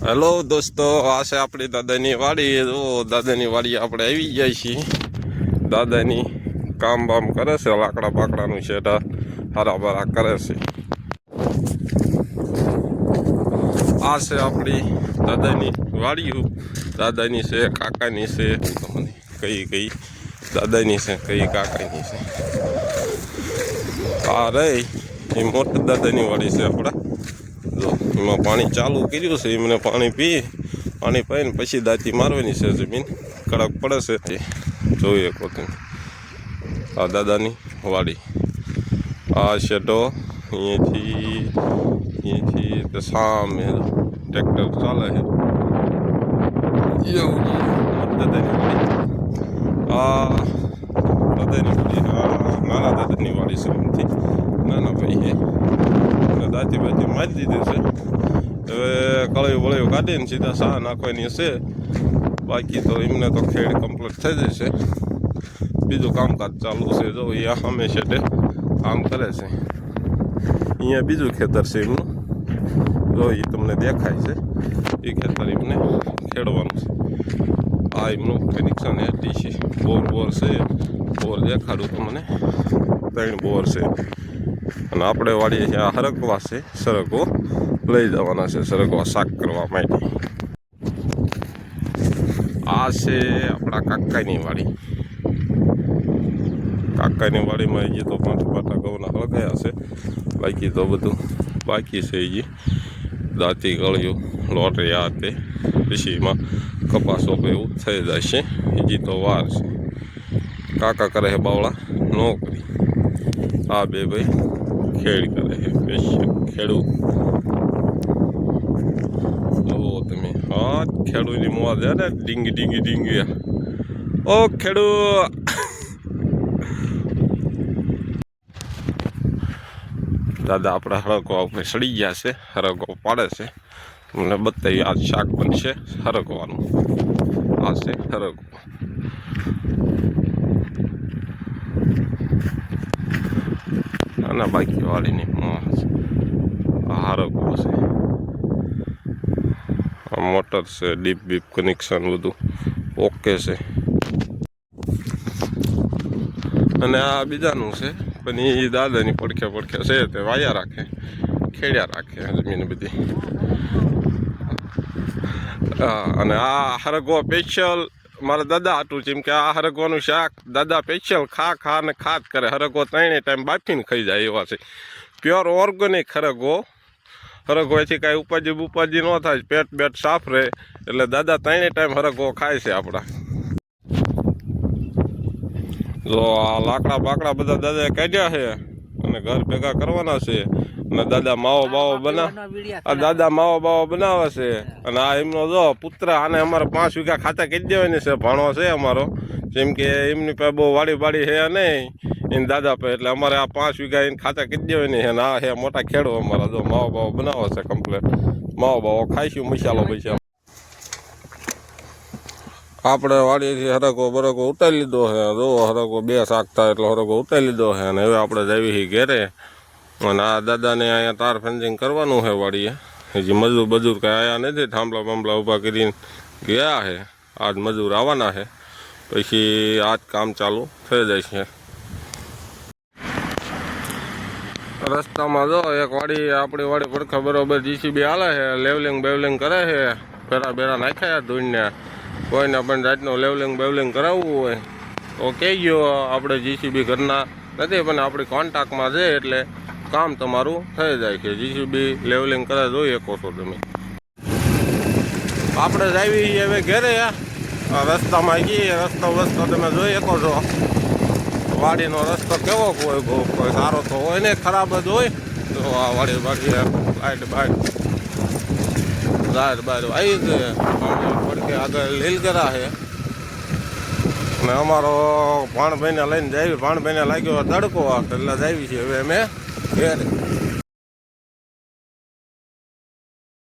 Hello દોસ્તો, આ છે આપણી દાદાની વાડી. જો દાદાની વાડી આપણે આવી જાય છીએ. દાદાની કામ બામ કરે છે, લાકડા બાકડાનું શેઢા હારા બારા કરે છે. આ છે આપણી દાદાની વાડીઓ. દાદાની છે, કાકાની છે, તમને કઈ દાદાની છે, કઈ કાકાની છે. આ રહી એ મોટી દાદાની વાડી છે આપણા. જો એમાં પાણી ચાલુ કર્યું છે, એમને પાણી પીને પછી દાંતી મારવાની છે. જમીન કડક પડે છે તે જોઈએ પોતે. આ દાદાની વાડી. આ શેઢો અહીંયાથી તો સામે ટ્રેક્ટર ચાલે છે. એવું દાદાની વાડી. આ દાદાની વાડી. આ નાના દાદાની વાડી છે. એમથી નાના ભાઈ છે, દાંતી બાતી મારી દીધી છે. હવે કળિયું બળિયું કાઢીને સીધા સા નાખવાની છે. બાકી તો એમને તો ખેડ કમ્પ્લીટ થઈ જશે. બીજું કામકાજ ચાલુ છે. જો અહીંયા સામે શેઠે કામ કરે છે. અહીંયા બીજું ખેતર છે એમનું. જો એ તમને દેખાય છે. એ ખેતર એમને ખેડવાનું છે. આ એમનું કનેક્શન હેઠી છે. બોર છે. બોર દેખાડું તમને. 3 બોર છે. અને આપણે વાડીએ છે આ હરગવા છે. સરગવો લઈ જવાના છે, સરગવા શાક કરવા માટે. આ છે આપણા કાકાની વાડી. કાકાની વાડીમાં હજી તો 5 પાટા ઘઉંના હળગાયા છે. બાકી તો બધું બાકી છે. હજી દાંતી ગળ્યું લોટરી આ તે પછી એમાં કપાસો એવું થઈ જશે. હજી તો વાર છે. કાકા કરે છે બાવળા નોકરી. આ બે ભાઈ ખેડ કરે છે. ખેડૂત જુઓ તમે. હા, ખેડૂતની મોજ છે ને. ડીંગી ઓ ખેડૂત. દાદા આપણે હરગવા ઉપર સડી ગયા છે. હરગવા પાડે છે. મને બતાવી આ શાક બનશે હરગવાનું. આ છે હરગવા. અને બાકી વાળીની આ હરગવો છે. આ મોટર છે, ડીપ બીપ કનેક્શન બધું ઓકે છે. અને આ બીજાનું છે, પણ એ દાદાની પડખે છે. તે વાયા રાખે, ખેડ્યા રાખે જમીન બધી. અને આ હરગવો સ્પેશિયલ મારા દાદા હાટું છે. એમ કે આ હરગવાનું શાક દાદા સ્પેશિયલ ખા ને ખાત કરે. હરગવો 3 ટાઈમ બાફીને ખાઈ જાય એવા છે. Pure organic હરગવો. હરગવાથી કાંઈ ઉપાજી ન થાય. પેટ બેટ સાફ રહે. એટલે દાદા 3 ટાઈમ હરગવો ખાય છે આપણા. જો આ લાકડા બાકડા બધા દાદાએ કાઢ્યા છે અને ઘર ભેગા કરવાના છે. અને દાદા માવો બાવો બનાવે છે. અને આ એમનો જો પુત્ર. આને અમારે 5 વીઘા ખાતા કહી દેવાની છે. ભાણો છે અમારો. જેમ કે એમની પાસે બહુ વાડી છે નહીં એને દાદા પાસે. એટલે અમારે આ 5 વીઘા એને ખાતા કહી દેવાની છે. અને આ છે મોટા ખેડૂ અમારા. જો માવો બાવો બનાવે છે કમ્પ્લેટ. માવો બાવો ખાઈશું મસાલો પૈસા. આપણે વાડીથી હરગવો બરગવો ઉતારી લીધો છે. જો હરગવો 2 શાક થાય એટલે હરગવો ઉતારી લીધો છે. અને હવે આપણે જઈએ છીએ ઘેરે. અને આ દાદાને અહીંયા તાર ફેન્સિંગ કરવાનું છે વાડીએ. હજી મજૂર કાંઈ આવ્યા નથી. થાંભલા બાંભલા ઊભા કરીને ગયા છે. આજ મજૂર આવવાના છે. પછી આજ કામ ચાલુ થઈ જાય છે. રસ્તામાં જો એક વાડી આપણી વાડી પડખે બરોબર જીસીબી હાલે છે. લેવલિંગ કરે છે. બેરા નાખ્યા ધૂળને. કોઈને પણ જાતનું લેવલિંગ કરાવવું હોય તો કહેજો. આપણે જીસીબી ઘરના નથી પણ આપણી કોન્ટ્રાક્ટમાં છે. એટલે કામ તમારું થઈ જાય છે. જીસીબી લેવલિંગ કરે જોઈ શકો છો તમે. આપણે જ આવી હવે ઘેરે. રસ્તામાં જઈએ. રસ્તો તમે જોઈ શકો છો. વાડીનો રસ્તો કેવો હોય? કોઈ સારો તો હોય ને, ખરાબ જ હોય. તો આ વાડી લાઈટ બાઈટ બહાર આવી ગઈ. પડકે આગળ લીલગરા છે. અને અમારો ભાણભાઈને લઈને જાય. ભાણભાઈને લાગ્યો તડકો એટલે જ આવી છે હવે અમે ઘેરે.